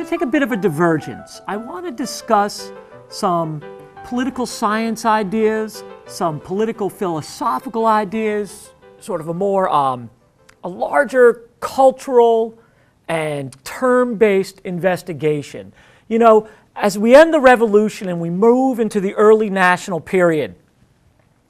to take a bit of a divergence. I want to discuss some political science ideas, some political philosophical ideas, sort of a more, a larger cultural and term-based investigation. You know, as we end the revolution and we move into the early national period,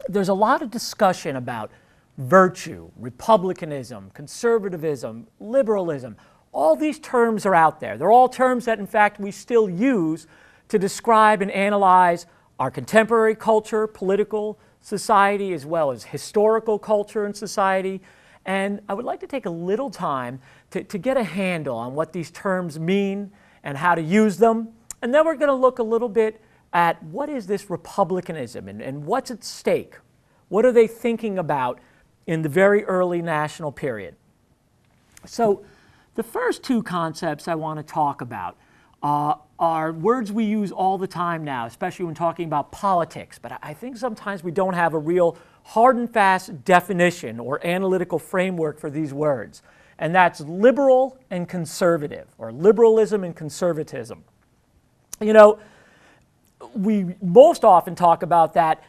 there's a lot of discussion about virtue, republicanism, conservatism, liberalism. All these terms are out there. They're all terms that, in fact, we still use to describe and analyze our contemporary culture, political society, as well as historical culture and society. And I would like to take a little time to get a handle on what these terms mean and how to use them. And then we're going to look a little bit at what is this republicanism and what's at stake. What are they thinking about in the very early national period? So the first two concepts I want to talk about are words we use all the time now, especially when talking about politics. But I think sometimes we don't have a real hard and fast definition or analytical framework for these words. And that's liberal and conservative, or liberalism and conservatism. You know, we most often talk about that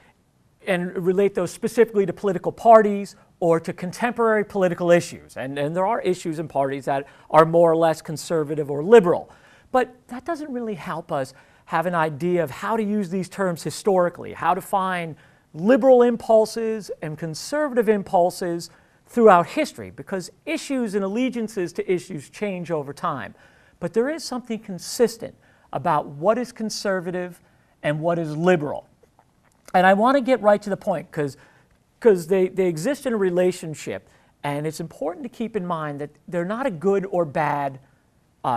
and relate those specifically to political parties or to contemporary political issues. And there are issues in parties that are more or less conservative or liberal. But that doesn't really help us have an idea of how to use these terms historically, how to find liberal impulses and conservative impulses throughout history, because issues and allegiances to issues change over time. But there is something consistent about what is conservative and what is liberal. And I want to get right to the point because they exist in a relationship, and it's important to keep in mind that they're not a good or bad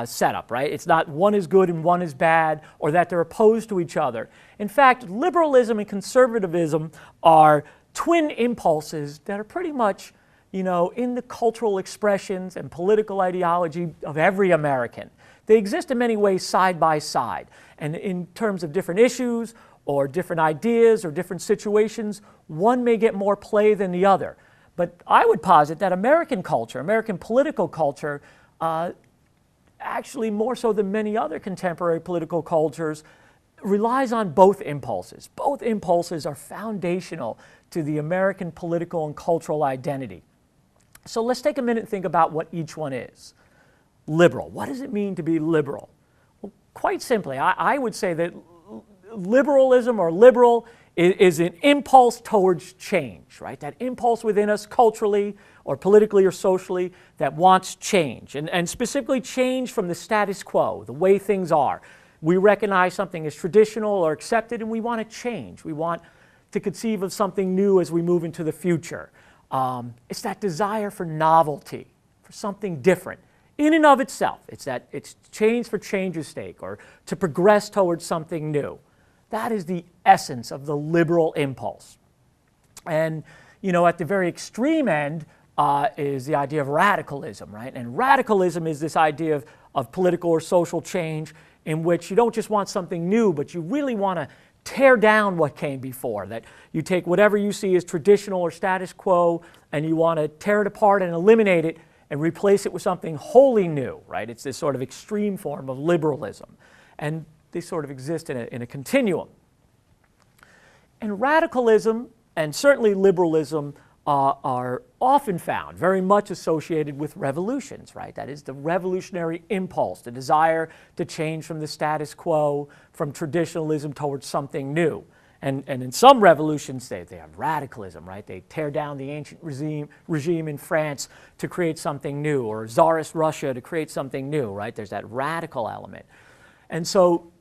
setup, right? It's not one is good and one is bad, or that they're opposed to each other. In fact, liberalism and conservatism are twin impulses that are pretty much, you know, in the cultural expressions and political ideology of every American. They exist in many ways side by side, and in terms of different issues or different ideas or different situations, one may get more play than the other. But I would posit that American culture, American political culture, actually more so than many other contemporary political cultures, relies on both impulses. Both impulses are foundational to the American political and cultural identity. So let's take a minute and think about what each one is. Liberal. What does it mean to be liberal? Well, quite simply, I would say that liberalism or liberal is an impulse towards change, right? That impulse within us culturally or politically or socially that wants change, and specifically change from the status quo, the way things are. We recognize something as traditional or accepted, and we want to change. We want to conceive of something new as we move into the future. It's that desire for novelty, for something different. In and of itself, it's change for change's sake, or to progress towards something new. That is the essence of the liberal impulse. And, you know, at the very extreme end is the idea of radicalism, right? And radicalism is this idea of political or social change in which you don't just want something new, but you really want to tear down what came before, that you take whatever you see as traditional or status quo and you want to tear it apart and eliminate it and replace it with something wholly new, right? It's this sort of extreme form of liberalism. And they sort of exist in a continuum. And radicalism, and certainly liberalism, are often found very much associated with revolutions, right? That is the revolutionary impulse, the desire to change from the status quo, from traditionalism towards something new. And in some revolutions, they have radicalism, right? They tear down the ancient regime in France to create something new, or Tsarist Russia to create something new, right? There's that radical element. And so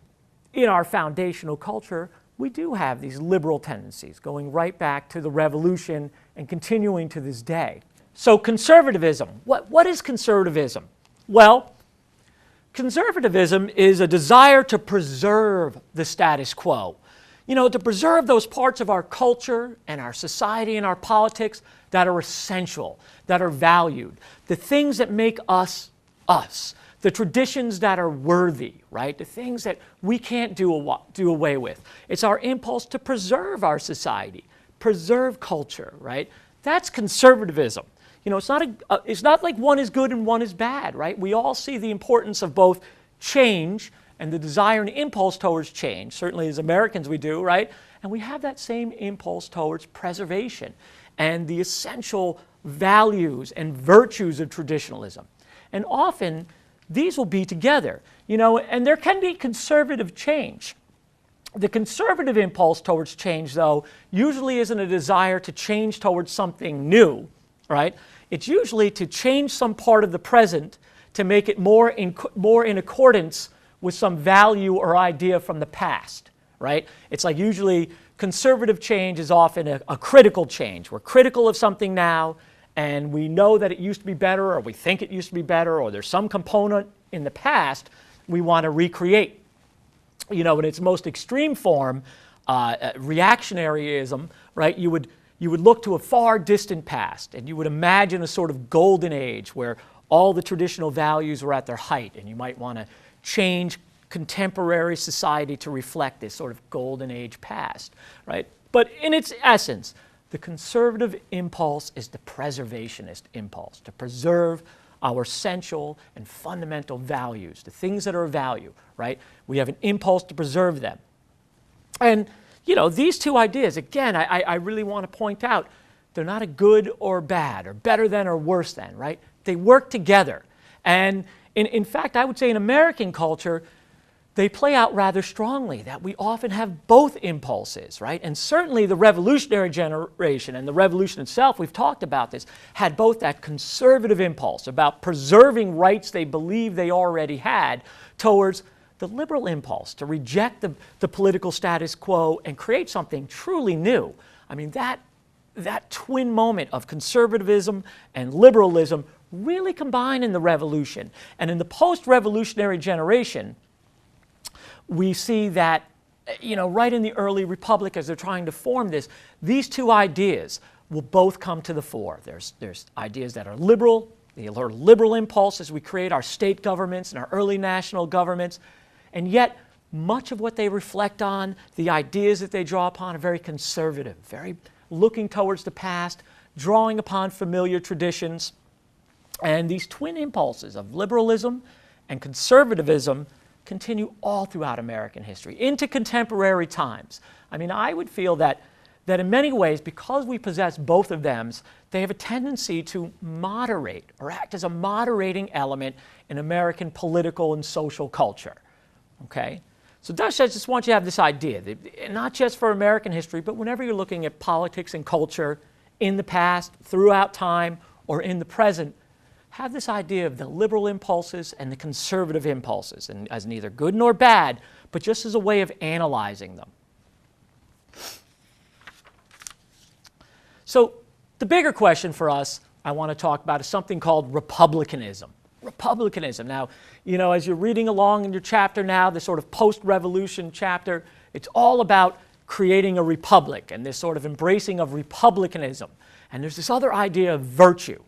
in our foundational culture, we do have these liberal tendencies going right back to the revolution and continuing to this day. So conservatism, what is conservatism? Well, conservatism is a desire to preserve the status quo. You know, to preserve those parts of our culture and our society and our politics that are essential, that are valued, the things that make us us. The traditions that are worthy, right? The things that we can't do away with. It's our impulse to preserve our society, preserve culture, right? That's conservatism. You know, it's not like one is good and one is bad, right? We all see the importance of both change and the desire and impulse towards change. Certainly as Americans we do, right? And we have that same impulse towards preservation and the essential values and virtues of traditionalism. And often these will be together, you know, and there can be conservative change. The conservative impulse towards change, though, usually isn't a desire to change towards something new, right? It's usually to change some part of the present to make it more in accordance with some value or idea from the past, right? It's like usually conservative change is often a critical change. We're critical of something now, and we know that it used to be better, or we think it used to be better, or there's some component in the past we want to recreate. You know, in its most extreme form, reactionaryism, right? You would look to a far distant past, and you would imagine a sort of golden age where all the traditional values were at their height, and you might want to change contemporary society to reflect this sort of golden age past, right? But in its essence, the conservative impulse is the preservationist impulse, to preserve our essential and fundamental values, the things that are of value, right? We have an impulse to preserve them. And, you know, these two ideas, again, I really want to point out, they're not a good or bad, or better than or worse than, right? They work together. And in fact, I would say in American culture, they play out rather strongly, that we often have both impulses, right? And certainly the revolutionary generation and the revolution itself, we've talked about this, had both that conservative impulse about preserving rights they believed they already had towards the liberal impulse to reject the political status quo and create something truly new. I mean, that twin moment of conservatism and liberalism really combine in the revolution. And in the post-revolutionary generation, we see that, you know, right in the early republic as they're trying to form this, these two ideas will both come to the fore. There's ideas that are liberal, the liberal impulse as we create our state governments and our early national governments, and yet much of what they reflect on, the ideas that they draw upon are very conservative, very looking towards the past, drawing upon familiar traditions. And these twin impulses of liberalism and conservatism continue all throughout American history, into contemporary times. I mean, I would feel that in many ways, because we possess both of them, they have a tendency to moderate or act as a moderating element in American political and social culture, okay? So thus, I just want you to have this idea, that not just for American history, but whenever you're looking at politics and culture in the past, throughout time, or in the present, have this idea of the liberal impulses and the conservative impulses, and as neither good nor bad, but just as a way of analyzing them. So the bigger question for us I want to talk about is something called Republicanism. Republicanism. Now, you know, as you're reading along in your chapter now, the sort of post-revolution chapter, it's all about creating a republic and this sort of embracing of republicanism. And there's this other idea of virtue.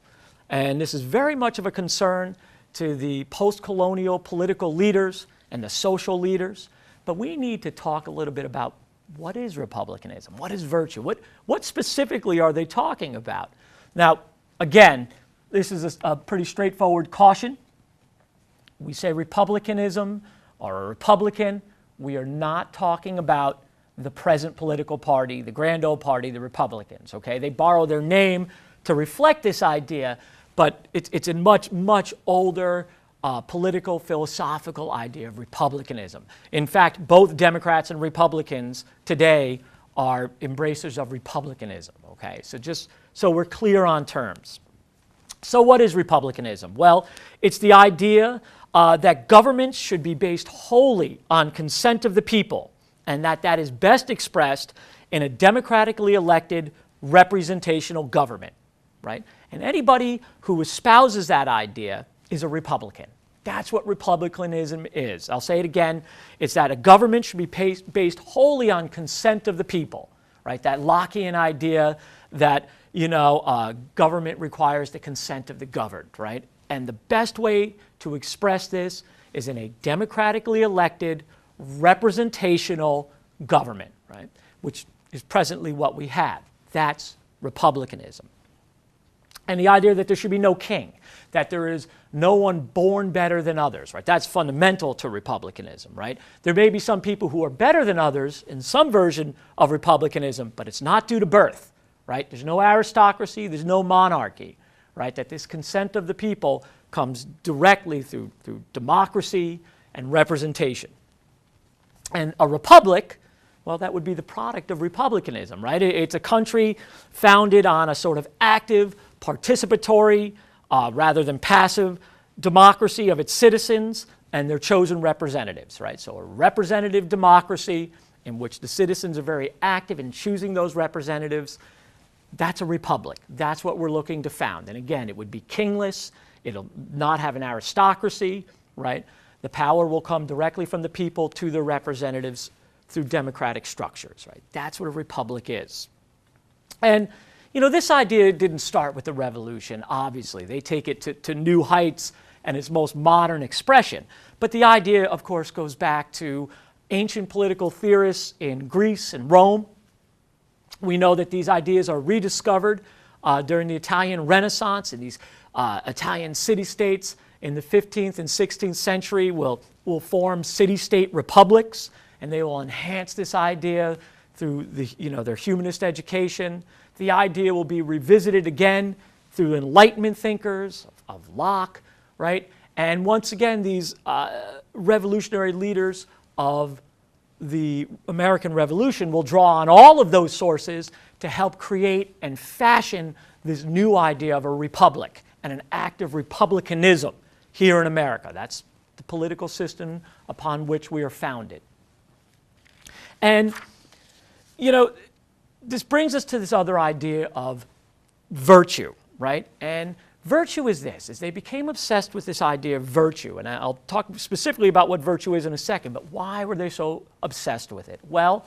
And this is very much of a concern to the post-colonial political leaders and the social leaders. But we need to talk a little bit about what is republicanism? What is virtue? What specifically are they talking about? Now, again, this is a pretty straightforward caution. We say republicanism or a Republican. We are not talking about the present political party, the grand old party, the Republicans, okay? They borrow their name to reflect this idea, but it's a much, much older political, philosophical idea of republicanism. In fact, both Democrats and Republicans today are embracers of republicanism, okay? So just so we're clear on terms. So what is republicanism? Well, it's the idea that governments should be based wholly on consent of the people, and that is best expressed in a democratically elected representational government, right? And anybody who espouses that idea is a Republican. That's what republicanism is. I'll say it again. It's that a government should be based wholly on consent of the people, right? That Lockean idea that, you know, government requires the consent of the governed, right? And the best way to express this is in a democratically elected representational government, right? Which is presently what we have. That's republicanism. and the idea that there should be no king, that there is no one born better than others, right? That's fundamental to republicanism, right? There may be some people who are better than others in some version of republicanism, but it's not due to birth, right? There's no aristocracy, there's no monarchy, right? That this consent of the people comes directly through democracy and representation. And a republic, well, that would be the product of republicanism, right? It's a country founded on a sort of active, participatory, rather than passive democracy of its citizens and their chosen representatives, right? So a representative democracy in which the citizens are very active in choosing those representatives, that's a republic. That's what we're looking to found. And again, it would be kingless. It'll not have an aristocracy, right? The power will come directly from the people to their representatives through democratic structures, right? That's what a republic is. And, you know, this idea didn't start with the revolution, obviously. They take it to new heights and its most modern expression. But the idea, of course, goes back to ancient political theorists in Greece and Rome. We know that these ideas are rediscovered during the Italian Renaissance, and these Italian city-states in the 15th and 16th century will form city-state republics, and they will enhance this idea through their humanist education. The idea will be revisited again through Enlightenment thinkers of Locke, right? And once again, these revolutionary leaders of the American Revolution will draw on all of those sources to help create and fashion this new idea of a republic and an active republicanism here in America. That's the political system upon which we are founded. And, you know, this brings us to this other idea of virtue, right? And virtue is this, is they became obsessed with this idea of virtue. And I'll talk specifically about what virtue is in a second, but why were they so obsessed with it? Well,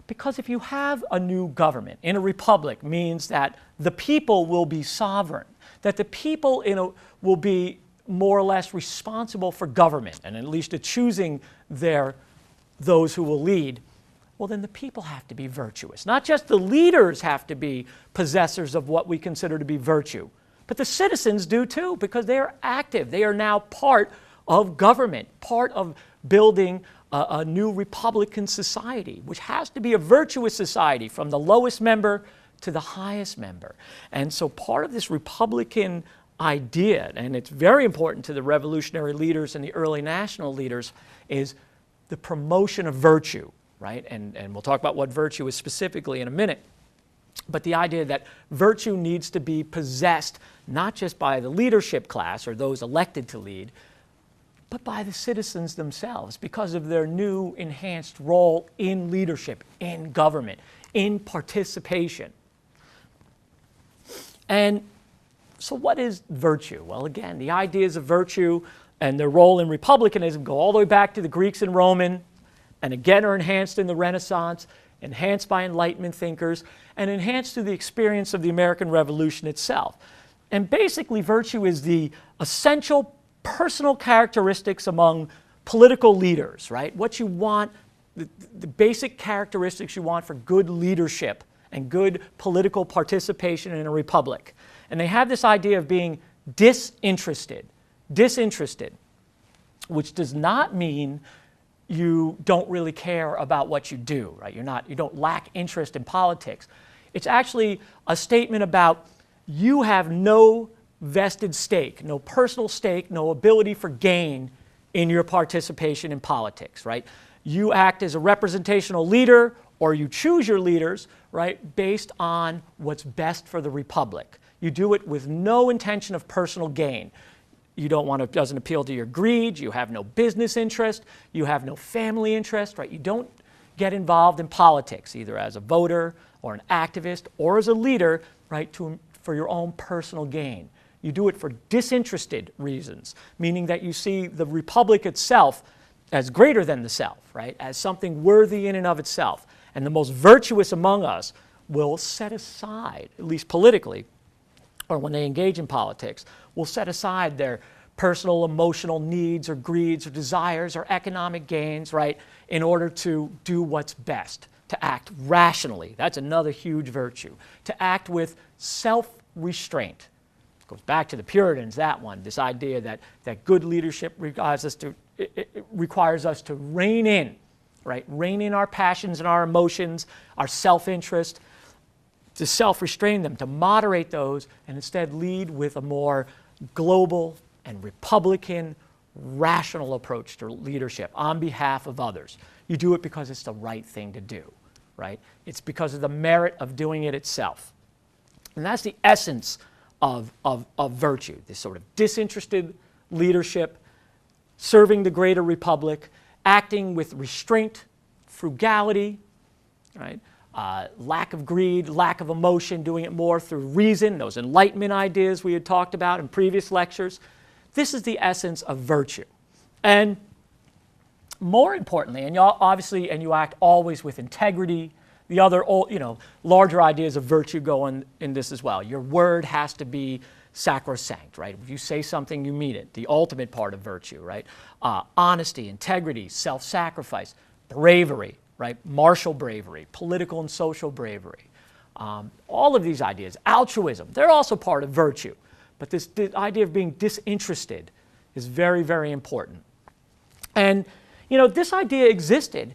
because if you have a new government in a republic means that the people will be sovereign, that the people will be more or less responsible for government, and at least to choosing those who will lead. Well, then the people have to be virtuous. Not just the leaders have to be possessors of what we consider to be virtue, but the citizens do too, because they are active. They are now part of government, part of building a new Republican society, which has to be a virtuous society from the lowest member to the highest member. And so part of this Republican idea, and it's very important to the revolutionary leaders and the early national leaders, is the promotion of virtue, right? And we'll talk about what virtue is specifically in a minute. But the idea that virtue needs to be possessed not just by the leadership class or those elected to lead, but by the citizens themselves because of their new enhanced role in leadership, in government, in participation. And so what is virtue? Well, again, the ideas of virtue and their role in republicanism go all the way back to the Greeks and Roman, and again are enhanced in the Renaissance, enhanced by Enlightenment thinkers, and enhanced through the experience of the American Revolution itself. And basically, virtue is the essential personal characteristics among political leaders, right? What you want, the basic characteristics you want for good leadership and good political participation in a republic. And they have this idea of being disinterested, which does not mean you don't really care about what you do, right? You don't lack interest in politics. It's actually a statement about you have no vested stake, no personal stake, no ability for gain in your participation in politics, right? You act as a representational leader, or you choose your leaders, right, based on what's best for the republic. You do it with no intention of personal gain. You doesn't appeal to your greed, you have no business interest, you have no family interest, right? You don't get involved in politics, either as a voter or an activist or as a leader, right, for your own personal gain. You do it for disinterested reasons, meaning that you see the republic itself as greater than the self, right, as something worthy in and of itself. And the most virtuous among us will set aside, at least politically, or when they engage in politics, will set aside their personal emotional needs or greeds or desires or economic gains, right, in order to do what's best, to act rationally. That's another huge virtue. To act with self-restraint, Goes back to the Puritans, that one, this idea that good leadership requires us to rein in, right? Rein in our passions and our emotions, our self-interest, to self-restrain them, to moderate those, and instead lead with a more global and Republican, rational approach to leadership on behalf of others. You do it because it's the right thing to do, right? It's because of the merit of doing it itself. And that's the essence of virtue, this sort of disinterested leadership, serving the greater republic, acting with restraint, frugality, right? Lack of greed, lack of emotion, doing it more through reason, those Enlightenment ideas we had talked about in previous lectures. This is the essence of virtue. And more importantly, and you act always with integrity. The other, larger ideas of virtue go in this as well. Your word has to be sacrosanct, right? If you say something, you mean it. The ultimate part of virtue, right? Honesty, integrity, self-sacrifice, bravery, right? Martial bravery, political and social bravery. All of these ideas, altruism, they're also part of virtue. But the idea of being disinterested is very, very important. And, this idea existed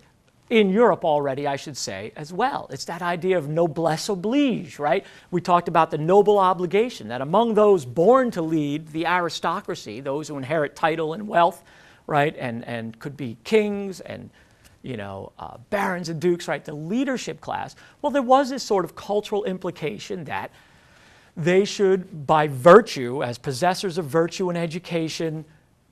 in Europe already, I should say, as well. It's that idea of noblesse oblige, right? We talked about the noble obligation, that among those born to lead, the aristocracy, those who inherit title and wealth, right, and could be kings and, barons and dukes, right, the leadership class, well, there was this sort of cultural implication that they should, by virtue, as possessors of virtue and education,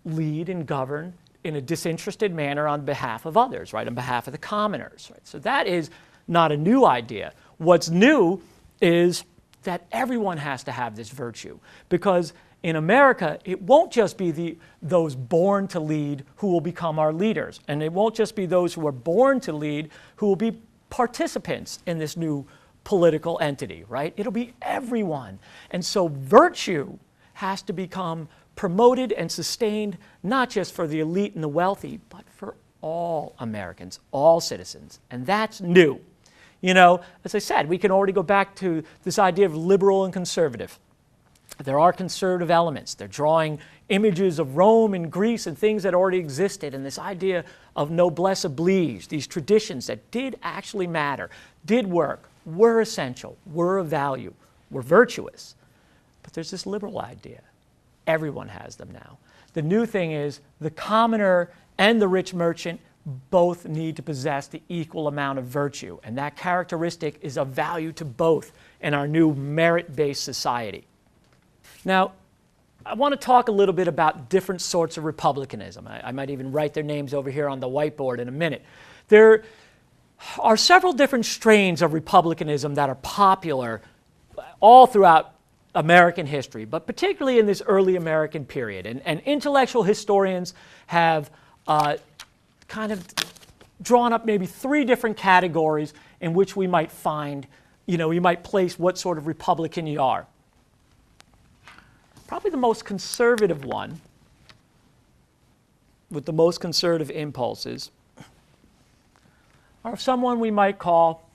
lead and govern in a disinterested manner on behalf of others, right, on behalf of the commoners. Right? So that is not a new idea. What's new is that everyone has to have this virtue, because in America, it won't just be those born to lead who will become our leaders, and it won't just be those who are born to lead who will be participants in this new political entity, right? It'll be everyone. And so virtue has to become promoted and sustained, not just for the elite and the wealthy, but for all Americans, all citizens. And that's new. As I said, we can already go back to this idea of liberal and conservative. There are conservative elements. They're drawing images of Rome and Greece and things that already existed, and this idea of noblesse oblige, these traditions that did actually matter, did work, were essential, were of value, were virtuous. But there's this liberal idea. Everyone has them now. The new thing is the commoner and the rich merchant both need to possess the equal amount of virtue, and that characteristic is of value to both in our new merit-based society. Now, I want to talk a little bit about different sorts of republicanism. I might even write their names over here on the whiteboard in a minute. There are several different strains of republicanism that are popular all throughout American history, but particularly in this early American period. And intellectual historians have kind of drawn up maybe 3 different categories in which we might find, you might place what sort of Republican you are. Probably the most conservative one, with the most conservative impulses, are someone we might call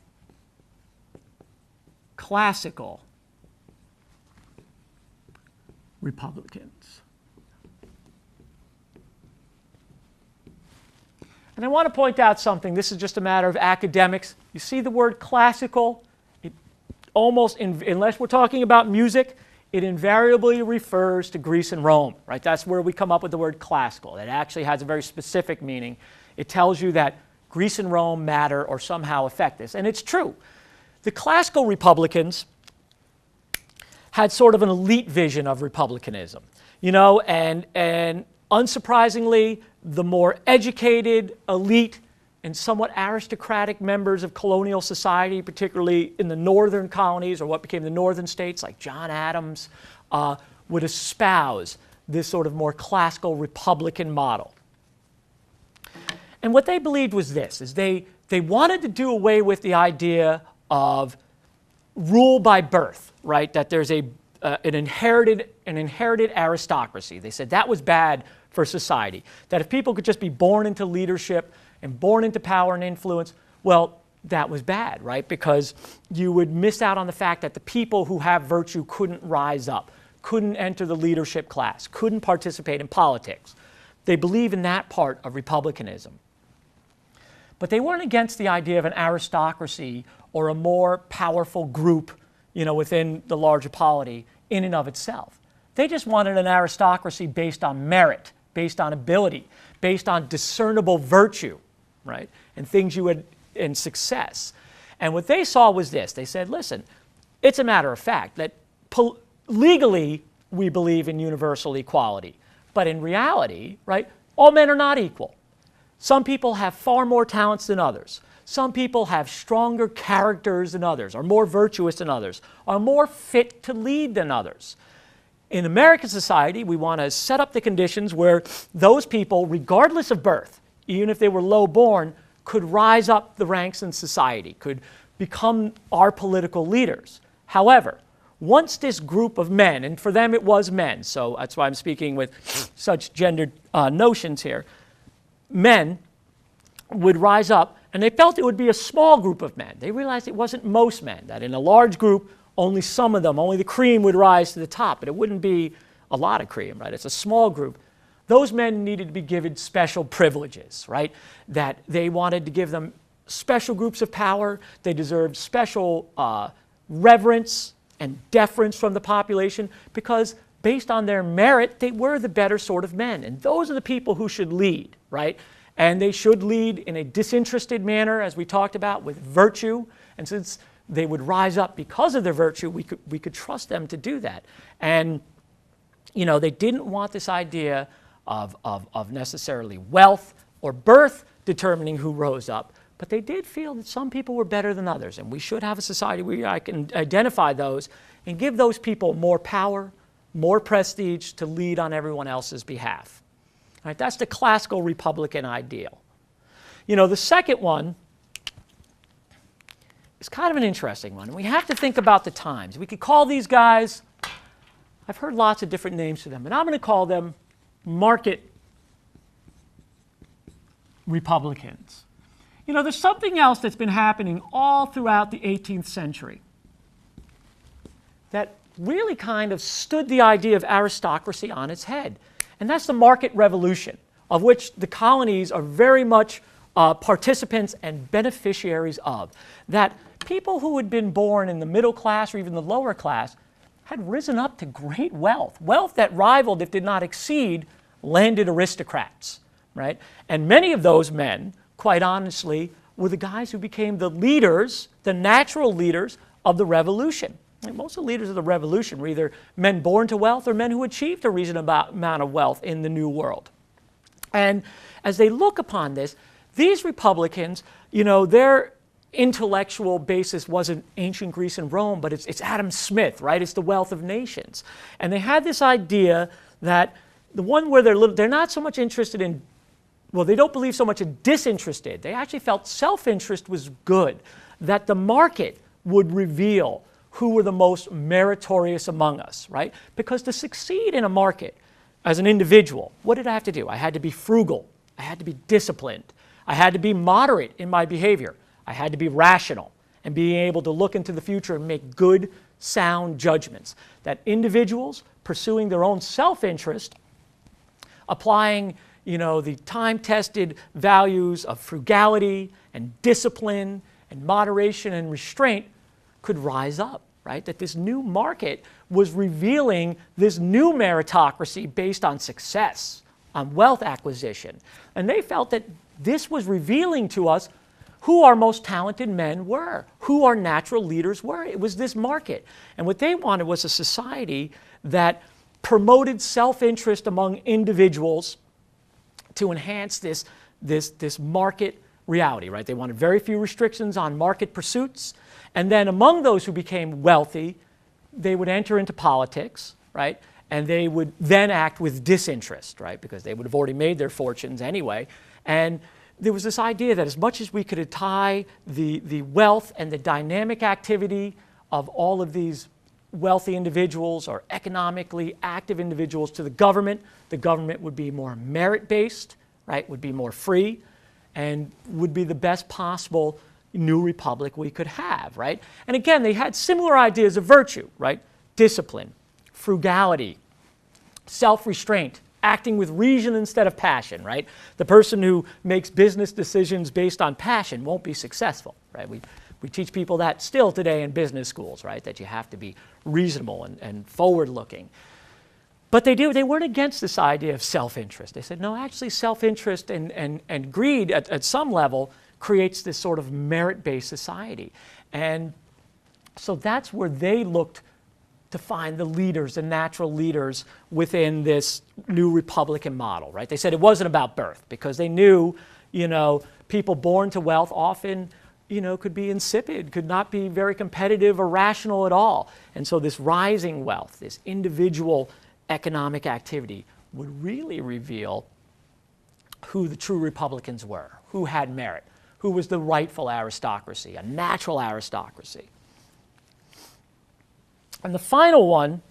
classical Republicans. And I want to point out something. This is just a matter of academics. You see the word classical? It almost, unless we're talking about music, it invariably refers to Greece and Rome, right? That's where we come up with the word classical. It actually has a very specific meaning. It tells you that Greece and Rome matter or somehow affect this. And it's true. The classical Republicans had sort of an elite vision of republicanism, and unsurprisingly, the more educated, elite, and somewhat aristocratic members of colonial society, particularly in the northern colonies or what became the northern states, like John Adams, would espouse this sort of more classical Republican model. And what they believed was this, is they wanted to do away with the idea of rule by birth, right? That there's an inherited aristocracy. They said that was bad for society. That if people could just be born into leadership and born into power and influence, well, that was bad, right? Because you would miss out on the fact that the people who have virtue couldn't rise up, couldn't enter the leadership class, couldn't participate in politics. They believe in that part of republicanism. But they weren't against the idea of an aristocracy or a more powerful group, within the larger polity in and of itself. They just wanted an aristocracy based on merit, based on ability, based on discernible virtue, right? And things and success. And what they saw was this. They said, listen, it's a matter of fact that legally we believe in universal equality. But in reality, right, all men are not equal. Some people have far more talents than others. Some people have stronger characters than others, are more virtuous than others, are more fit to lead than others. In American society, we want to set up the conditions where those people, regardless of birth, even if they were low born, could rise up the ranks in society, could become our political leaders. However, once this group of men, and for them it was men, so that's why I'm speaking with such gendered notions here, men would rise up, and they felt it would be a small group of men. They realized it wasn't most men, that in a large group, only some of them, only the cream would rise to the top, but it wouldn't be a lot of cream, right? It's a small group. Those men needed to be given special privileges, right? That they wanted to give them special groups of power. They deserved special reverence and deference from the population because based on their merit, they were the better sort of men. And those are the people who should lead, right? And they should lead in a disinterested manner, as we talked about, with virtue. And since they would rise up because of their virtue, we could trust them to do that. And, they didn't want this idea of necessarily wealth or birth determining who rose up, but they did feel that some people were better than others, and we should have a society where I can identify those and give those people more power, more prestige to lead on everyone else's behalf. All right, that's the classical Republican ideal. The second one is kind of an interesting one, and we have to think about the times. We could call these guys, I've heard lots of different names for them, and I'm going to call them market Republicans. There's something else that's been happening all throughout the 18th century that really kind of stood the idea of aristocracy on its head. And that's the market revolution, of which the colonies are very much participants and beneficiaries of. That people who had been born in the middle class or even the lower class had risen up to great wealth, wealth that rivaled, if did not exceed, landed aristocrats, right? And many of those men, quite honestly, were the guys who became the leaders, the natural leaders of the revolution. And most of the leaders of the revolution were either men born to wealth or men who achieved a reasonable amount of wealth in the New World. And as they look upon this, these Republicans, their intellectual basis wasn't ancient Greece and Rome, but it's Adam Smith, right? It's the wealth of nations. And they had this idea that the one where they're not so much interested in, well, they don't believe so much in disinterested. They actually felt self-interest was good, that the market would reveal who were the most meritorious among us, right? Because to succeed in a market as an individual, what did I have to do? I had to be frugal. I had to be disciplined. I had to be moderate in my behavior. I had to be rational and being able to look into the future and make good, sound judgments. That individuals pursuing their own self-interest, applying the time-tested values of frugality and discipline and moderation and restraint could rise up, right? That this new market was revealing this new meritocracy based on success, on wealth acquisition. And they felt that this was revealing to us who our most talented men were, who our natural leaders were. It was this market. And what they wanted was a society that promoted self-interest among individuals to enhance this market reality, right? They wanted very few restrictions on market pursuits. And then among those who became wealthy, they would enter into politics, right? And they would then act with disinterest, right? Because they would have already made their fortunes anyway. And there was this idea that as much as we could tie the wealth and the dynamic activity of all of these wealthy individuals or economically active individuals to the government would be more merit-based, right? Would be more free and would be the best possible new republic we could have, right? And again, they had similar ideas of virtue, right? Discipline, frugality, self-restraint, acting with reason instead of passion, right? The person who makes business decisions based on passion won't be successful, right? We teach people that still today in business schools, right? That you have to be reasonable and forward-looking. But they weren't against this idea of self-interest. They said, no, actually self-interest and greed at some level creates this sort of merit-based society. And so that's where they looked to find the leaders, the natural leaders within this new Republican model, right? They said it wasn't about birth because they knew, people born to wealth often, could be insipid, could not be very competitive or rational at all. And so this rising wealth, this individual economic activity would really reveal who the true Republicans were, who had merit, who was the rightful aristocracy, a natural aristocracy. And the final one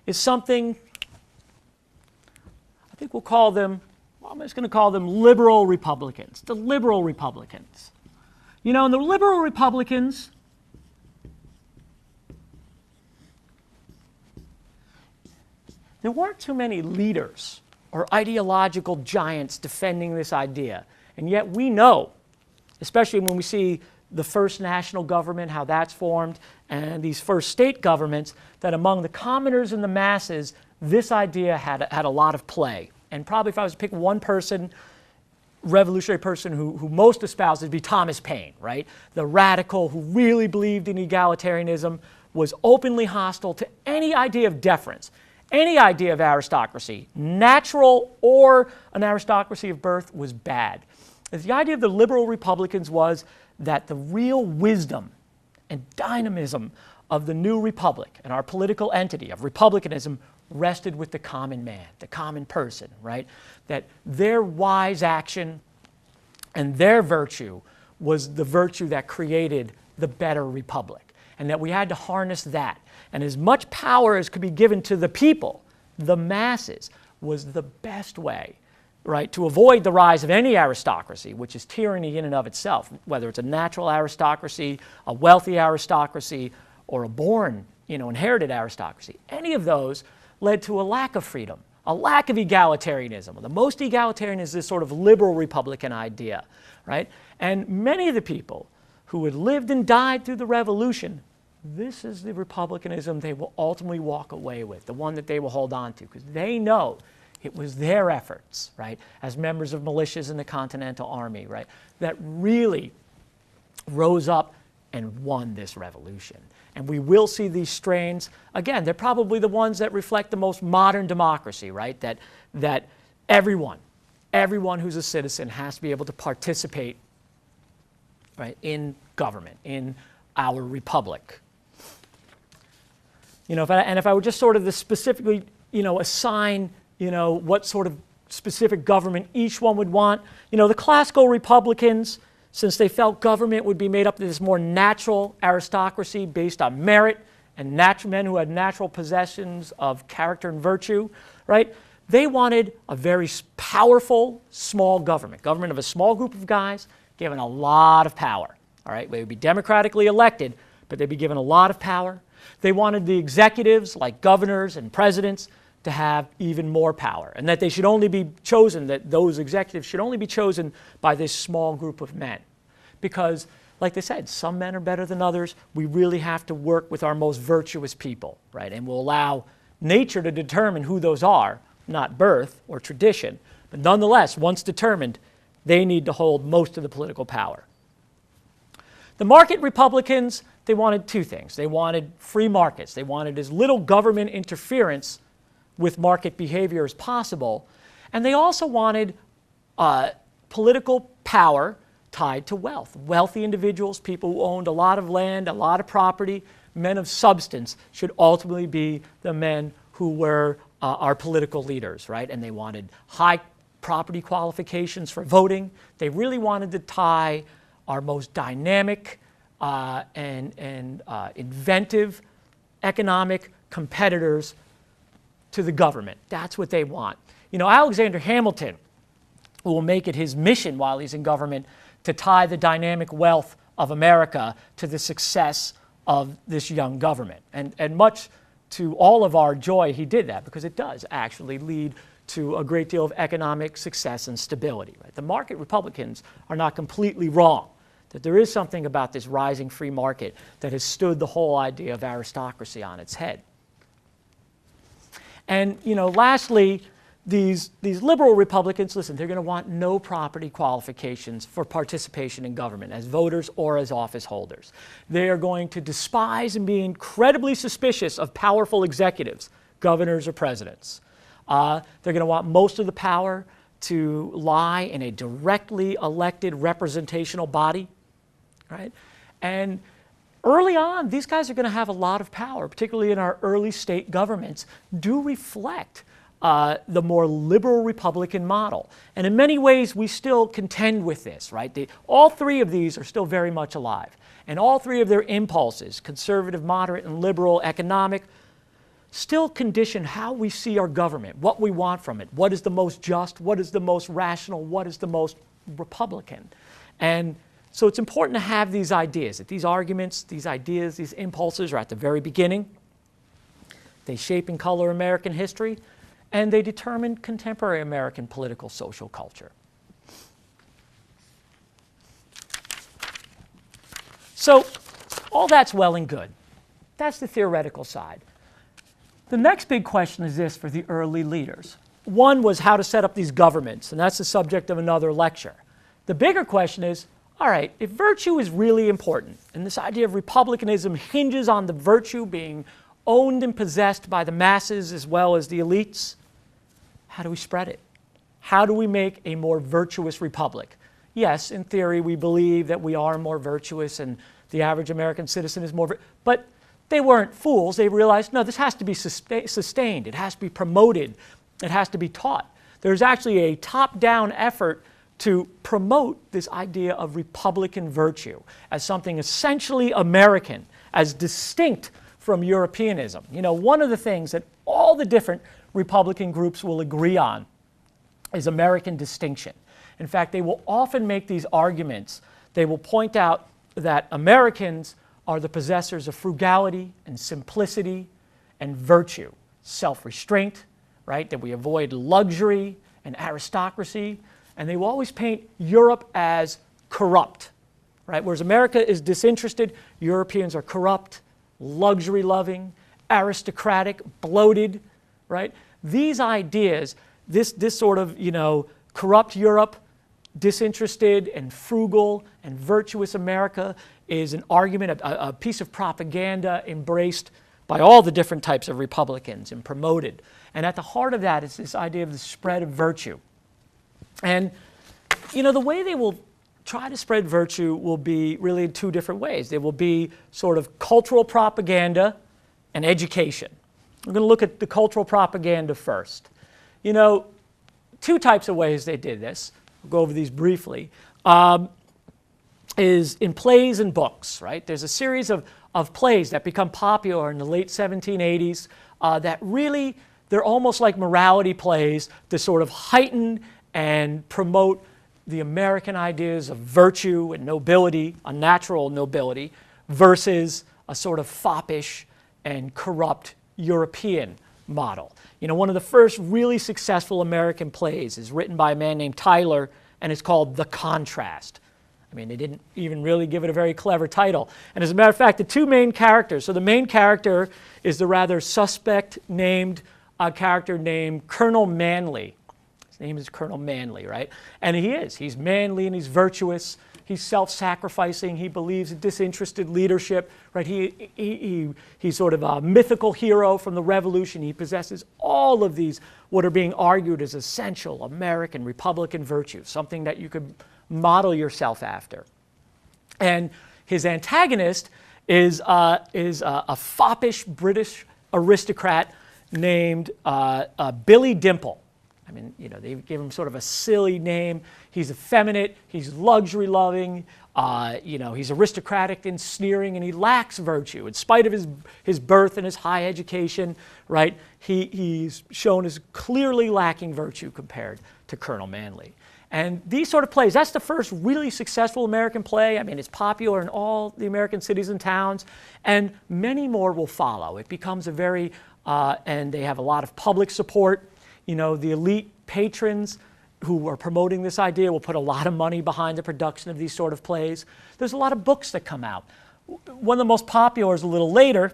is something, I think we'll call them, I'm just going to call them liberal Republicans, the liberal Republicans. And the liberal Republicans, there weren't too many leaders or ideological giants defending this idea. And yet we know, especially when we see the first national government, how that's formed, and these first state governments, that among the commoners and the masses, this idea had a lot of play. And probably if I was to pick one person, revolutionary person who most espoused, it'd be Thomas Paine, right? The radical who really believed in egalitarianism, was openly hostile to any idea of deference, any idea of aristocracy, natural or an aristocracy of birth, was bad. The idea of the liberal Republicans was that the real wisdom and dynamism of the new republic and our political entity of republicanism rested with the common man, the common person, right? That their wise action and their virtue was the virtue that created the better republic, and that we had to harness that. And as much power as could be given to the people, the masses, was the best way, right, to avoid the rise of any aristocracy, which is tyranny in and of itself, whether it's a natural aristocracy, a wealthy aristocracy, or a born, inherited aristocracy. Any of those led to a lack of freedom, a lack of egalitarianism. The most egalitarian is this sort of liberal Republican idea, right? And many of the people who had lived and died through the Revolution, this is the Republicanism they will ultimately walk away with, the one that they will hold on to, because they know it was their efforts, right, as members of militias in the Continental Army, right, that really rose up and won this revolution. And we will see these strains. Again, they're probably the ones that reflect the most modern democracy, right, that everyone who's a citizen has to be able to participate, right, in government, in our republic. If I were just sort of to specifically, assign what sort of specific government each one would want. The classical Republicans, since they felt government would be made up of this more natural aristocracy based on merit and men who had natural possessions of character and virtue, right? They wanted a very powerful, small government of a small group of guys given a lot of power, all right? They would be democratically elected, but they'd be given a lot of power. They wanted the executives, like governors and presidents, to have even more power, and that they should only be chosen, that those executives should only be chosen by this small group of men. Because, like they said, some men are better than others. We really have to work with our most virtuous people, right? And we'll allow nature to determine who those are, not birth or tradition. But nonetheless, once determined, they need to hold most of the political power. The market Republicans, they wanted two things. They wanted free markets. They wanted as little government interference with market behavior as possible. And they also wanted political power tied to wealth. Wealthy individuals, people who owned a lot of land, a lot of property, men of substance, should ultimately be the men who were our political leaders, right? And they wanted high property qualifications for voting. They really wanted to tie our most dynamic and inventive economic competitors to the government. That's what they want. Alexander Hamilton will make it his mission while he's in government to tie the dynamic wealth of America to the success of this young government. And much to all of our joy he did that, because it does actually lead to a great deal of economic success and stability. Right? The market Republicans are not completely wrong, that there is something about this rising free market that has stood the whole idea of aristocracy on its head. And, you know, lastly, these liberal Republicans, listen, they're going to want no property qualifications for participation in government as voters or as office holders. They are going to despise and be incredibly suspicious of powerful executives, governors or presidents. They're going to want most of the power to lie in a directly elected representational body, right? And early on, these guys are going to have a lot of power, particularly in our early state governments, do reflect the more liberal Republican model. And in many ways, we still contend with this, right? All three of these are still very much alive. And all three of their impulses, conservative, moderate, and liberal, economic, still condition how we see our government, what we want from it, what is the most just, what is the most rational, what is the most Republican. And so it's important to have these ideas, that these arguments, these ideas, these impulses are at the very beginning. They shape and color American history, and they determine contemporary American political social culture. So all that's well and good. That's the theoretical side. The next big question is this for the early leaders. One was how to set up these governments, and that's the subject of another lecture. The bigger question is, all right, if virtue is really important, and this idea of republicanism hinges on the virtue being owned and possessed by the masses as well as the elites, how do we spread it? How do we make a more virtuous republic? Yes, in theory, we believe that we are more virtuous and the average American citizen is more, but they weren't fools. They realized, no, this has to be sustained. It has to be promoted. It has to be taught. There's actually a top-down effort to promote this idea of Republican virtue as something essentially American, as distinct from Europeanism. You know, one of the things that all the different Republican groups will agree on is American distinction. In fact, they will often make these arguments. They will point out that Americans are the possessors of frugality and simplicity and virtue, self-restraint, right? That we avoid luxury and aristocracy. And they will always paint Europe as corrupt, right? Whereas America is disinterested, Europeans are corrupt, luxury-loving, aristocratic, bloated, right? These ideas, this sort of, you know, corrupt Europe, disinterested and frugal and virtuous America is an argument, a piece of propaganda embraced by all the different types of Republicans and promoted. And at the heart of that is this idea of the spread of virtue. And, you know, the way they will try to spread virtue will be really in two different ways. They will be sort of cultural propaganda and education. We're going to look at the cultural propaganda first. You know, two types of ways they did this. We'll go over these briefly. Is in plays and books, right? There's a series of plays that become popular in the late 1780s that really, they're almost like morality plays to sort of heighten and promote the American ideas of virtue and nobility, unnatural nobility, versus a sort of foppish and corrupt European model. You know, one of the first really successful American plays is written by a man named Tyler, and it's called The Contrast. I mean, they didn't even really give it a very clever title. And as a matter of fact, the two main characters, so the main character is the rather suspect named character named Colonel Manley. His name is Colonel Manley, right? And he's manly and he's virtuous. He's self-sacrificing. He believes in disinterested leadership, right? He's sort of a mythical hero from the Revolution. He possesses all of these, what are being argued as essential American Republican virtues, something that you could model yourself after. And his antagonist is a foppish British aristocrat named Billy Dimple. I mean, you know, they give him sort of a silly name. He's effeminate, he's luxury-loving, you know, he's aristocratic and sneering, and he lacks virtue. In spite of his birth and his high education, right, he's shown as clearly lacking virtue compared to Colonel Manley. And these sort of plays, that's the first really successful American play. I mean, it's popular in all the American cities and towns, and many more will follow. It becomes a very, and they have a lot of public support. You know, the elite patrons who are promoting this idea will put a lot of money behind the production of these sort of plays. There's a lot of books that come out. One of the most popular is a little later.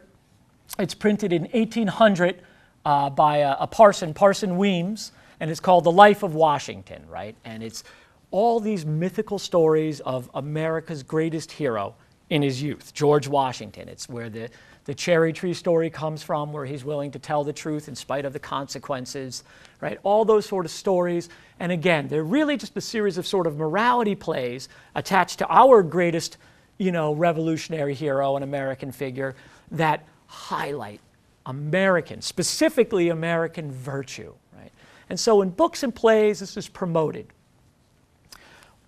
It's printed in 1800 by a Parson Weems, and it's called The Life of Washington, right? And it's all these mythical stories of America's greatest hero in his youth, George Washington. It's where the cherry tree story comes from, where he's willing to tell the truth in spite of the consequences, right? All those sort of stories. And again, they're really just a series of sort of morality plays attached to our greatest, you know, revolutionary hero and American figure that highlight American, specifically American virtue, right? And so in books and plays, this is promoted.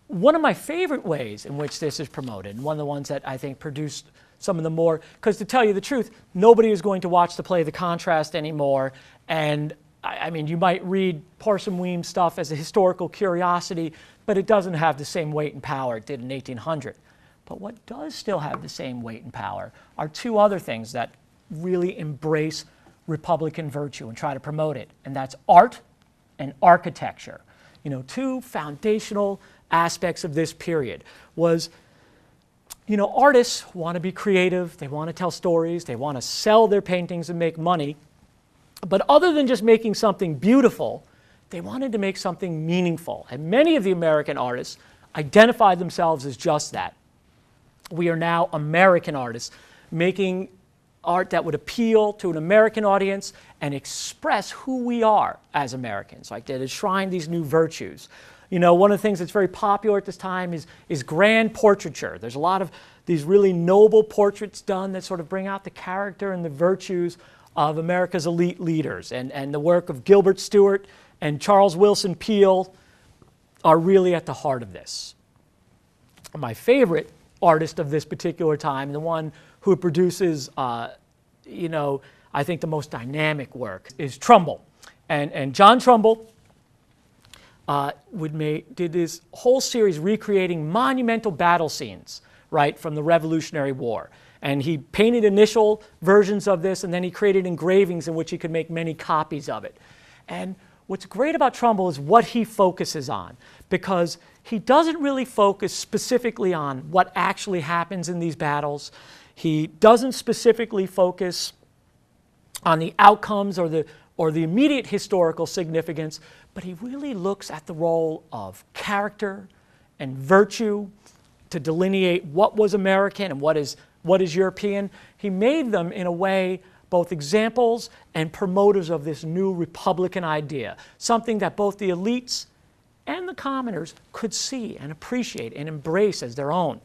One of my favorite ways in which this is promoted, and one of the ones that I think produced some of the more, because to tell you the truth, nobody is going to watch the play The Contrast anymore, and I mean, you might read Parson Weems stuff as a historical curiosity, but it doesn't have the same weight and power it did in 1800. But what does still have the same weight and power are two other things that really embrace Republican virtue and try to promote it, and that's art and architecture. You know, two foundational aspects of this period was, you know, artists want to be creative, they want to tell stories, they want to sell their paintings and make money, but other than just making something beautiful, they wanted to make something meaningful. And many of the American artists identified themselves as just that. We are now American artists making art that would appeal to an American audience and express who we are as Americans, like that enshrine these new virtues. You know, one of the things that's very popular at this time is grand portraiture. There's a lot of these really noble portraits done that sort of bring out the character and the virtues of America's elite leaders. And the work of Gilbert Stuart and Charles Wilson Peale are really at the heart of this. My favorite artist of this particular time, the one who produces, you know, I think the most dynamic work, is Trumbull. And John Trumbull did this whole series recreating monumental battle scenes, right, from the Revolutionary War. And he painted initial versions of this, and then he created engravings in which he could make many copies of it. And what's great about Trumbull is what he focuses on, because he doesn't really focus specifically on what actually happens in these battles. He doesn't specifically focus on the outcomes or the immediate historical significance, but he really looks at the role of character and virtue to delineate what was American and what is European. He made them, in a way, both examples and promoters of this new Republican idea, something that both the elites and the commoners could see and appreciate and embrace as their own.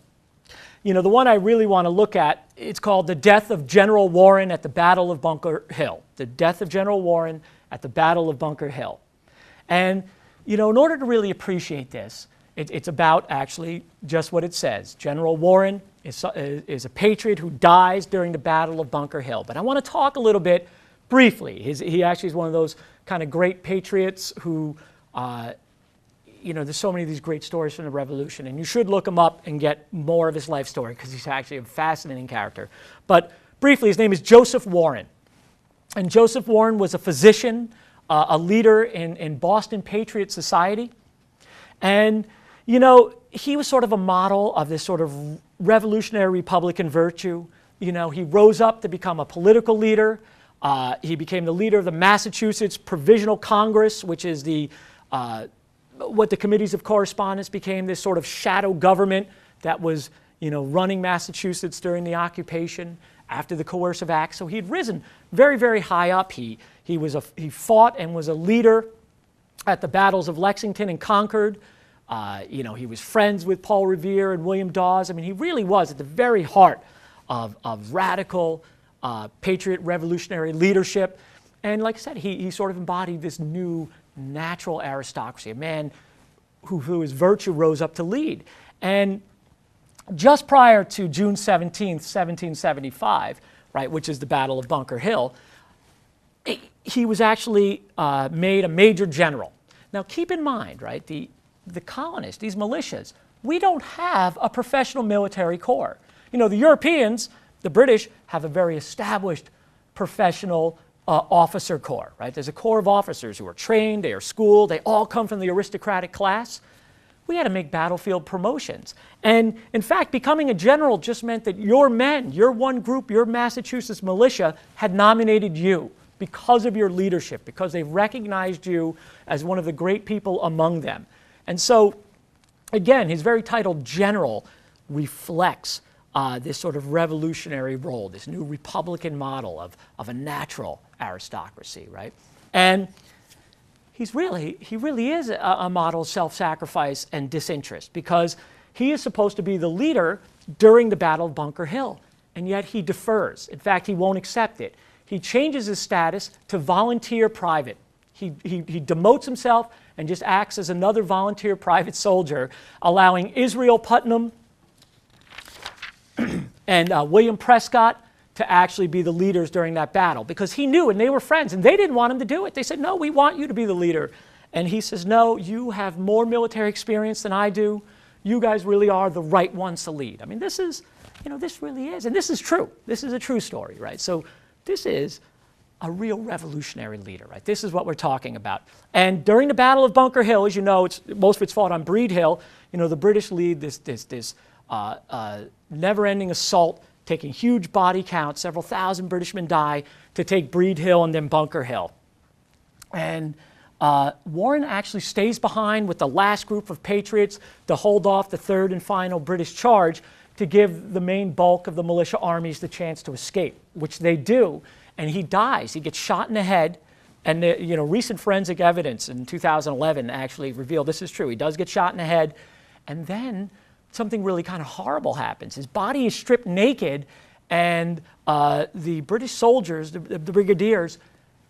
You know, the one I really want to look at, it's called The Death of General Warren at the Battle of Bunker Hill. The Death of General Warren at the Battle of Bunker Hill. And, you know, in order to really appreciate this, it's about actually just what it says. General Warren is a patriot who dies during the Battle of Bunker Hill. But I want to talk a little bit briefly. He actually is one of those kind of great patriots who, you know, there's so many of these great stories from the Revolution, and you should look him up and get more of his life story because he's actually a fascinating character. But briefly, his name is Joseph Warren. And Joseph Warren was a physician, a leader in Boston Patriot Society. And, you know, he was sort of a model of this sort of revolutionary Republican virtue. You know, he rose up to become a political leader. He became the leader of the Massachusetts Provisional Congress, which is what the committees of correspondence became, this sort of shadow government that was, you know, running Massachusetts during the occupation after the Coercive Act. So he had risen very, very high up. He fought and was a leader at the battles of Lexington and Concord. You know, he was friends with Paul Revere and William Dawes. I mean, he really was at the very heart of radical patriot revolutionary leadership. And like I said, he sort of embodied this new natural aristocracy, a man who his virtue rose up to lead. And just prior to June 17th, 1775, right, which is the Battle of Bunker Hill, he was actually made a major general. Now keep in mind, right, the the colonists, these militias, we don't have a professional military corps. You know, the Europeans, the British, have a very established professional officer corps, right? There's a corps of officers who are trained, they are schooled, they all come from the aristocratic class. We had to make battlefield promotions. And in fact, becoming a general just meant that your men, your one group, your Massachusetts militia had nominated you because of your leadership, because they recognized you as one of the great people among them. And so, again, his very title, general, reflects this sort of revolutionary role, this new Republican model of a natural aristocracy, right? And he really is a model of self-sacrifice and disinterest, because he is supposed to be the leader during the Battle of Bunker Hill, and yet he defers. In fact, he won't accept it. He changes his status to volunteer private. He demotes himself and just acts as another volunteer private soldier, allowing Israel Putnam and William Prescott to actually be the leaders during that battle, because he knew, and they were friends, and they didn't want him to do it. They said, no, we want you to be the leader. And he says, no, you have more military experience than I do. You guys really are the right ones to lead. I mean, this is, this really is, and this is true. This is a true story, right? So this is a real revolutionary leader, right? This is what we're talking about. And during the Battle of Bunker Hill, as you know, most of it's fought on Breed Hill. The British lead this never-ending assault, taking huge body counts, several thousand British men die, to take Breed Hill and then Bunker Hill. And Warren actually stays behind with the last group of patriots to hold off the third and final British charge, to give the main bulk of the militia armies the chance to escape, which they do. And he dies. He gets shot in the head. And recent forensic evidence in 2011 actually revealed this is true. He does get shot in the head. And then something really kind of horrible happens. His body is stripped naked, and the British soldiers, the brigadiers,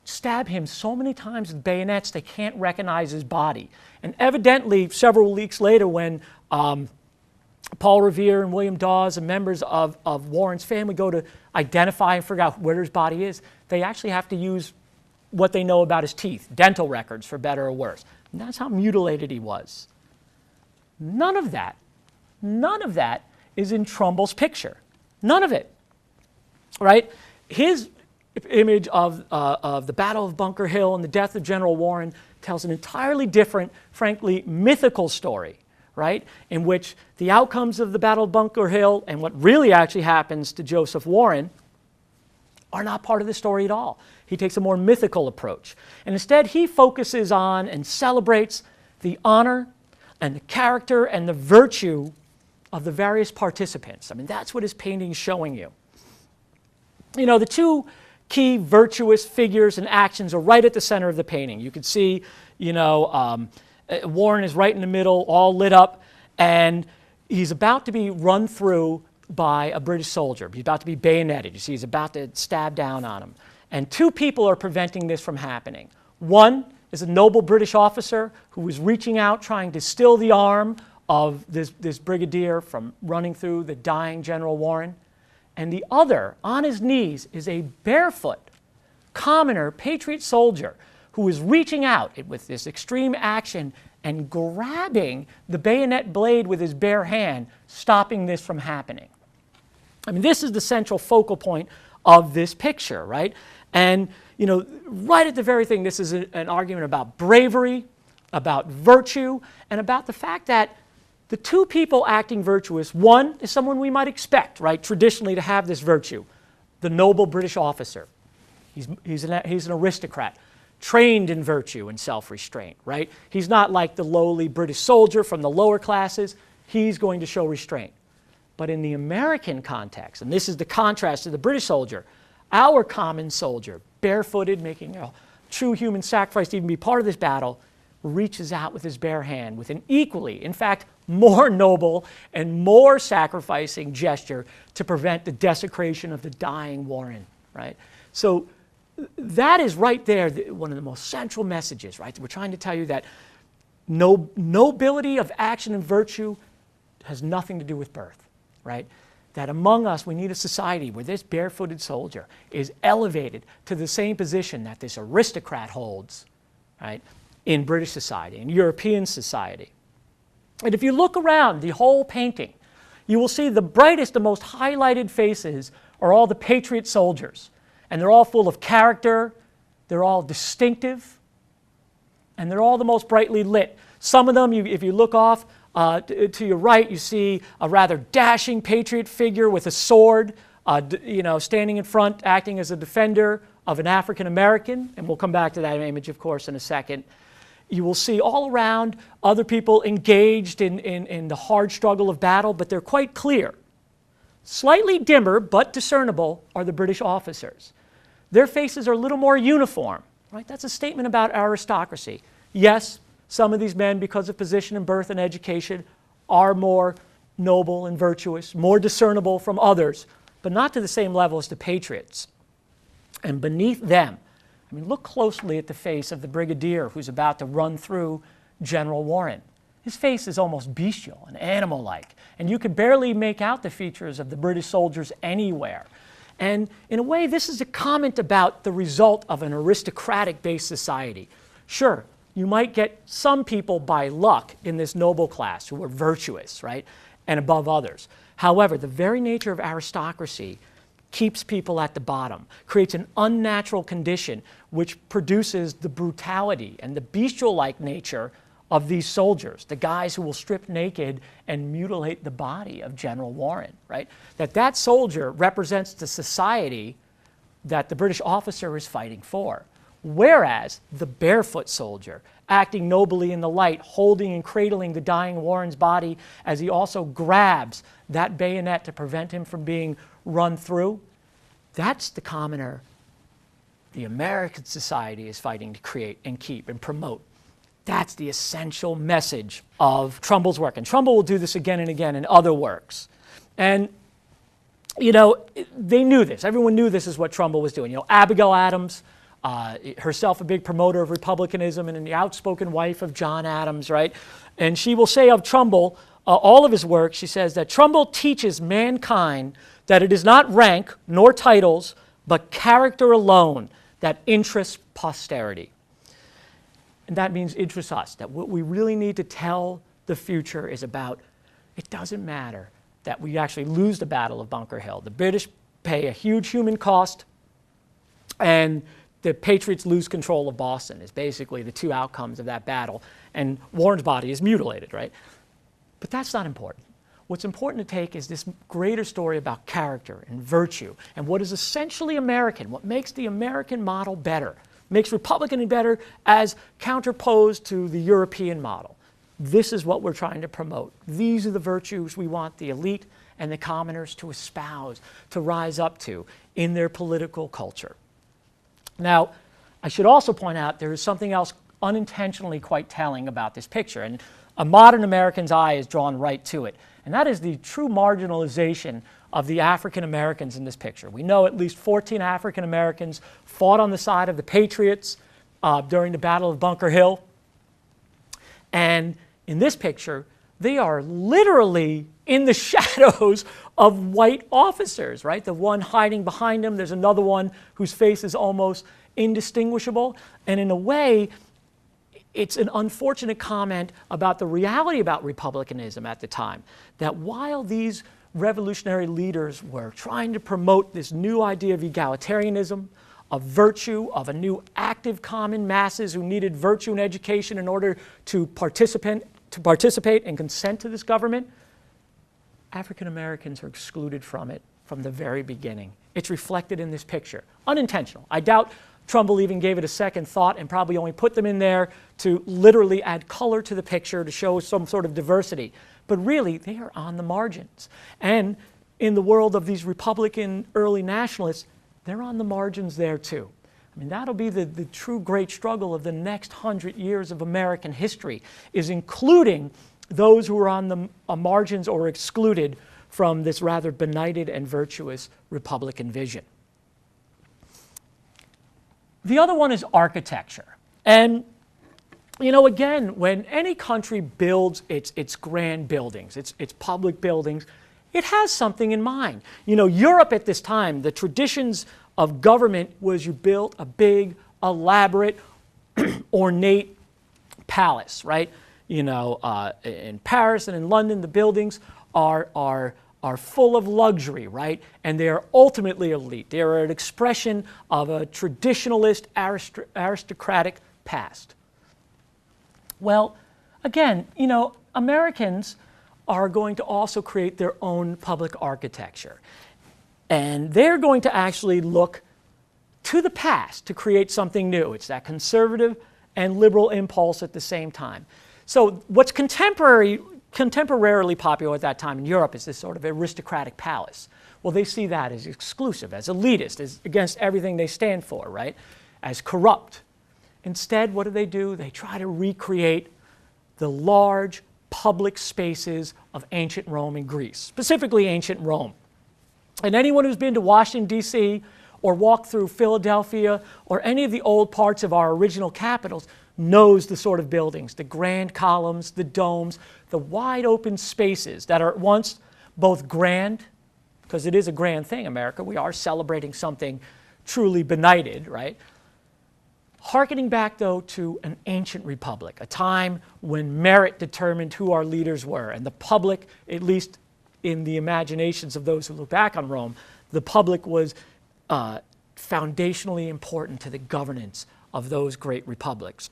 stab him so many times with bayonets they can't recognize his body. And evidently, several weeks later, when Paul Revere and William Dawes and members of Warren's family go to identify and figure out where his body is, they actually have to use what they know about his teeth, dental records, for better or worse. And that's how mutilated he was. None of that is in Trumbull's picture. None of it, right? His image of the Battle of Bunker Hill and the death of General Warren tells an entirely different, frankly, mythical story, right? In which the outcomes of the Battle of Bunker Hill and what really actually happens to Joseph Warren are not part of the story at all. He takes a more mythical approach. And instead, he focuses on and celebrates the honor and the character and the virtue of the various participants. I mean, that's what his painting is showing you. The two key virtuous figures and actions are right at the center of the painting. You can see, Warren is right in the middle, all lit up, and he's about to be run through by a British soldier. He's about to be bayoneted. You see, he's about to stab down on him. And two people are preventing this from happening. One is a noble British officer who is reaching out, trying to still the arm of this brigadier from running through the dying General Warren. And the other, on his knees, is a barefoot, commoner, patriot soldier who is reaching out with this extreme action and grabbing the bayonet blade with his bare hand, stopping this from happening. I mean, this is the central focal point of this picture, right? And, right at the very thing, this is an argument about bravery, about virtue, and about the fact that the two people acting virtuous, one is someone we might expect, right, traditionally to have this virtue, the noble British officer. He's an aristocrat, trained in virtue and self-restraint, right? He's not like the lowly British soldier from the lower classes. He's going to show restraint. But in the American context, and this is the contrast to the British soldier, our common soldier, barefooted, making a true human sacrifice to even be part of this battle, reaches out with his bare hand with an equally, in fact, more noble and more sacrificing gesture to prevent the desecration of the dying Warren, right? So that is right there one of the most central messages, right? We're trying to tell you that nobility of action and virtue has nothing to do with birth, right? That among us, we need a society where this barefooted soldier is elevated to the same position that this aristocrat holds, right, in British society, in European society. And if you look around the whole painting, you will see the brightest, the most highlighted faces are all the patriot soldiers. And they're all full of character, they're all distinctive, and they're all the most brightly lit. Some of them, if you look off to your right, you see a rather dashing patriot figure with a sword, standing in front, acting as a defender of an African American, and we'll come back to that image, of course, in a second. You will see all around other people engaged in the hard struggle of battle, but they're quite clear. Slightly dimmer, but discernible, are the British officers. Their faces are a little more uniform, right? That's a statement about aristocracy. Yes, some of these men, because of position and birth and education, are more noble and virtuous, more discernible from others, but not to the same level as the patriots. And beneath them, I mean, look closely at the face of the brigadier who's about to run through General Warren. His face is almost bestial and animal-like, and you could barely make out the features of the British soldiers anywhere. And in a way, this is a comment about the result of an aristocratic-based society. Sure, you might get some people by luck in this noble class who are virtuous, right, and above others. However, the very nature of aristocracy keeps people at the bottom, creates an unnatural condition which produces the brutality and the bestial-like nature of these soldiers, the guys who will strip naked and mutilate the body of General Warren, right? That soldier represents the society that the British officer is fighting for. Whereas the barefoot soldier, acting nobly in the light, holding and cradling the dying Warren's body as he also grabs that bayonet to prevent him from being run through, that's the commoner the American society is fighting to create and keep and promote. That's the essential message of Trumbull's work. And Trumbull will do this again and again in other works. And, they knew this. Everyone knew this is what Trumbull was doing. Abigail Adams, herself a big promoter of Republicanism and the outspoken wife of John Adams, right? And she will say of Trumbull, all of his work, she says that Trumbull teaches mankind that it is not rank nor titles, but character alone that interests posterity. And that means interests us, that what we really need to tell the future is about, it doesn't matter that we actually lose the Battle of Bunker Hill. The British pay a huge human cost, and the Patriots lose control of Boston, is basically the two outcomes of that battle. And Warren's body is mutilated, right? But that's not important. What's important to take is this greater story about character and virtue and what is essentially American, what makes the American model better, makes Republicanism better as counterposed to the European model. This is what we're trying to promote. These are the virtues we want the elite and the commoners to espouse, to rise up to in their political culture. Now, I should also point out there is something else unintentionally quite telling about this picture, and a modern American's eye is drawn right to it, and that is the true marginalization of the African Americans in this picture. We know at least 14 African Americans fought on the side of the Patriots during the Battle of Bunker Hill. And in this picture, they are literally in the shadows of white officers, right? The one hiding behind them, there's another one whose face is almost indistinguishable. And in a way, it's an unfortunate comment about the reality about republicanism at the time, that while these revolutionary leaders were trying to promote this new idea of egalitarianism, of virtue, of a new active common masses who needed virtue and education in order to participate and consent to this government, African Americans are excluded from it from the very beginning. It's reflected in this picture. Unintentional. I doubt Trumbull even gave it a second thought and probably only put them in there to literally add color to the picture to show some sort of diversity. But really, they are on the margins. And in the world of these Republican early nationalists, they're on the margins there too. I mean, that'll be the true great struggle of the next 100 years of American history, is including those who are on the margins or excluded from this rather benighted and virtuous Republican vision. The other one is architecture. And again, when any country builds its grand buildings, its public buildings, it has something in mind. Europe at this time, the traditions of government was you built a big, elaborate, ornate palace, right? in Paris and in London, the buildings are full of luxury, right? And they are ultimately elite. They are an expression of a traditionalist, aristocratic past. Well, again, Americans are going to also create their own public architecture. And they're going to actually look to the past to create something new. It's that conservative and liberal impulse at the same time. So what's contemporarily popular at that time in Europe is this sort of aristocratic palace. Well, they see that as exclusive, as elitist, as against everything they stand for, right? As corrupt. Instead, what do? They try to recreate the large public spaces of ancient Rome and Greece, specifically ancient Rome. And anyone who's been to Washington, D.C., or walked through Philadelphia, or any of the old parts of our original capitals, knows the sort of buildings, the grand columns, the domes, the wide open spaces that are at once both grand, because it is a grand thing, America. We are celebrating something truly benighted, right? Harkening back, though, to an ancient republic, a time when merit determined who our leaders were, and the public, at least in the imaginations of those who look back on Rome, the public was foundationally important to the governance of those great republics.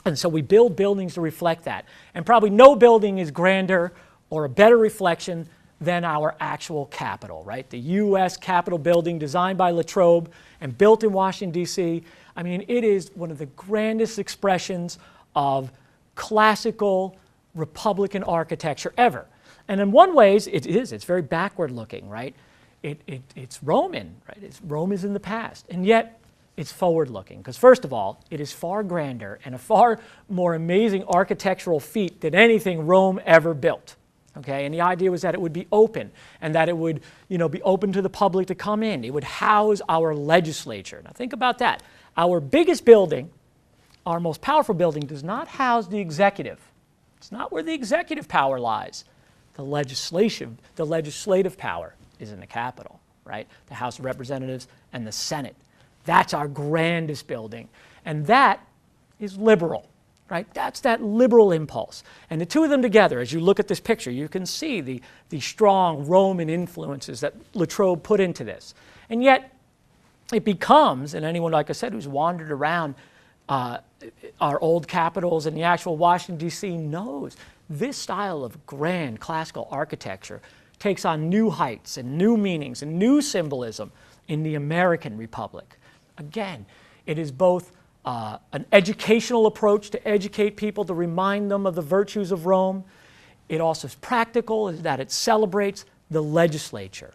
And so we build buildings to reflect that. And probably no building is grander or a better reflection than our actual Capitol, right? The U.S. Capitol building designed by Latrobe and built in Washington, D.C. I mean, it is one of the grandest expressions of classical Republican architecture ever. And in one ways, it's very backward looking, right? It's Roman, right? Rome is in the past. And yet, it's forward looking. Because first of all, it is far grander and a far more amazing architectural feat than anything Rome ever built. Okay? And the idea was that it would be open and that it would, be open to the public to come in. It would house our legislature. Now think about that. Our biggest building, our most powerful building, does not house the executive. It's not where the executive power lies. The legislative power is in the Capitol, right? The House of Representatives and the Senate. That's our grandest building. And that is liberal, right? That's that liberal impulse. And the two of them together, as you look at this picture, you can see the strong Roman influences that Latrobe put into this. And yet, it becomes, and anyone, like I said, who's wandered around our old capitals and the actual Washington, D.C. knows this style of grand classical architecture takes on new heights and new meanings and new symbolism in the American Republic. Again, it is both an educational approach to educate people, to remind them of the virtues of Rome. It also is practical in that it celebrates the legislature.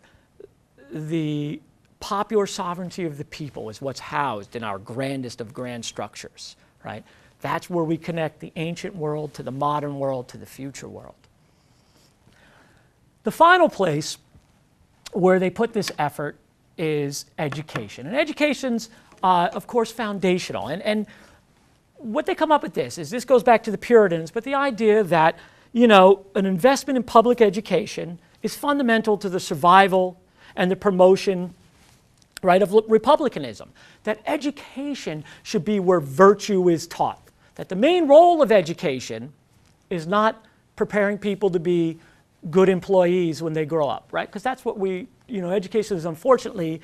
The popular sovereignty of the people is what's housed in our grandest of grand structures, right? That's where we connect the ancient world to the modern world to the future world. The final place where they put this effort is education. And education's, of course, foundational. And what they come up with this goes back to the Puritans, but the idea that, an investment in public education is fundamental to the survival and the promotion, right, of republicanism. That education should be where virtue is taught. That the main role of education is not preparing people to be good employees when they grow up, right? Because that's what education is, unfortunately,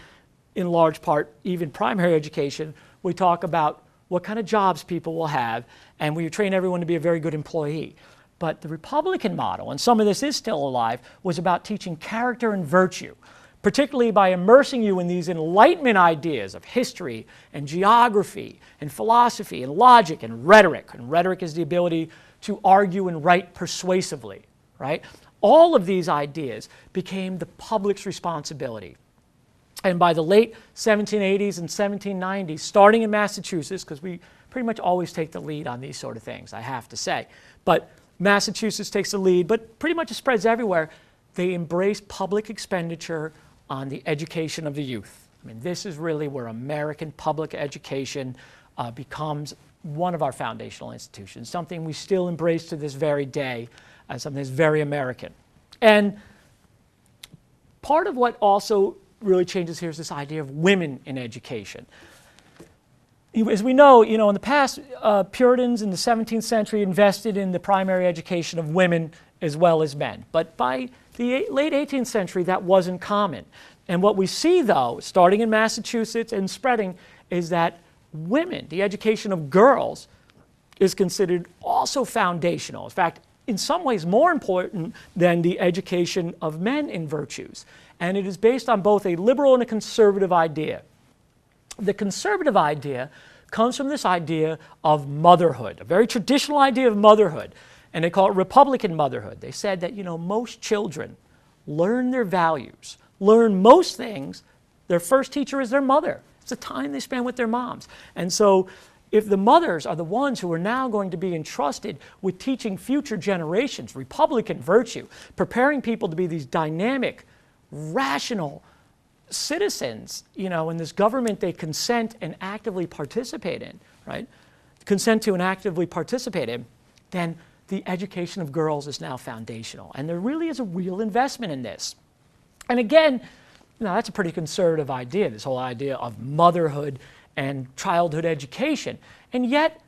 in large part, even primary education, we talk about what kind of jobs people will have, and we train everyone to be a very good employee. But the Republican model, and some of this is still alive, was about teaching character and virtue, particularly by immersing you in these Enlightenment ideas of history and geography and philosophy and logic and rhetoric. And rhetoric is the ability to argue and write persuasively, right? All of these ideas became the public's responsibility. And by the late 1780s and 1790s, starting in Massachusetts, because we pretty much always take the lead on these sort of things, I have to say, but Massachusetts takes the lead, but pretty much it spreads everywhere. They embrace public expenditure on the education of the youth. I mean, this is really where American public education becomes one of our foundational institutions, something we still embrace to this very day as something that's very American. And part of what also really changes here is this idea of women in education. as we know, in the past, Puritans in the 17th century invested in the primary education of women as well as men. But by the late 18th century, that wasn't common. And what we see, though, starting in Massachusetts and spreading, is that women, the education of girls, is considered also foundational. In fact, in some ways more important than the education of men in virtues. And it is based on both a liberal and a conservative idea. The conservative idea comes from this idea of motherhood, a very traditional idea of motherhood, and they call it Republican motherhood. They said that, most children learn their values, learn most things. Their first teacher is their mother. It's the time they spend with their moms. And so if the mothers are the ones who are now going to be entrusted with teaching future generations Republican virtue, preparing people to be these dynamic, rational citizens, in this government they consent and actively participate in, right? Consent to and actively participate in, then the education of girls is now foundational. And there really is a real investment in this. And again, that's a pretty conservative idea, this whole idea of motherhood and childhood education. And yet,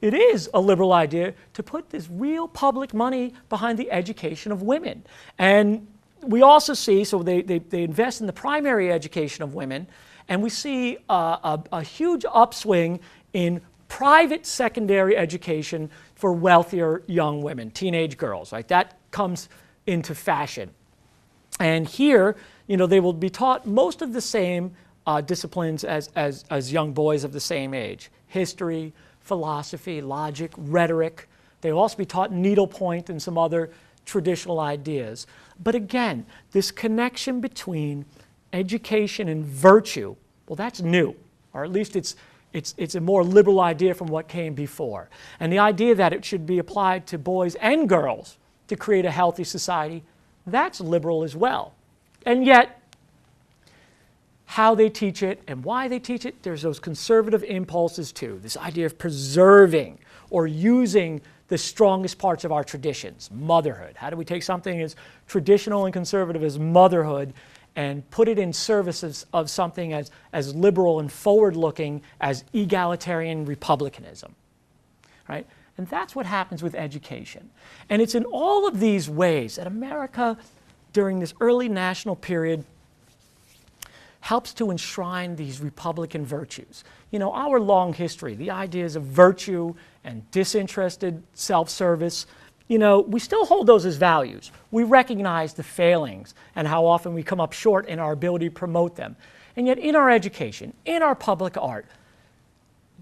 it is a liberal idea to put this real public money behind the education of women. And we also see, so they invest in the primary education of women, and we see a huge upswing in private secondary education for wealthier young women, teenage girls, right? That comes into fashion. And here, they will be taught most of the same disciplines as young boys of the same age. History, philosophy, logic, rhetoric. They will also be taught needlepoint and some other traditional ideas. But again, this connection between education and virtue, well, that's new, or at least it's a more liberal idea from what came before. And the idea that it should be applied to boys and girls to create a healthy society, that's liberal as well. And yet, how they teach it and why they teach it, there's those conservative impulses too. This idea of preserving or using the strongest parts of our traditions, motherhood. How do we take something as traditional and conservative as motherhood and put it in service of something as liberal and forward-looking as egalitarian republicanism, right? And that's what happens with education. And it's in all of these ways that America, during this early national period, helps to enshrine these Republican virtues. Our long history, the ideas of virtue and disinterested self-service, we still hold those as values. We recognize the failings and how often we come up short in our ability to promote them. And yet in our education, in our public art,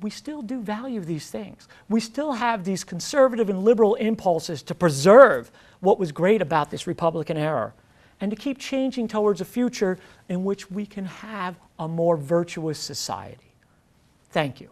we still do value these things. We still have these conservative and liberal impulses to preserve what was great about this Republican era, and to keep changing towards a future in which we can have a more virtuous society. Thank you.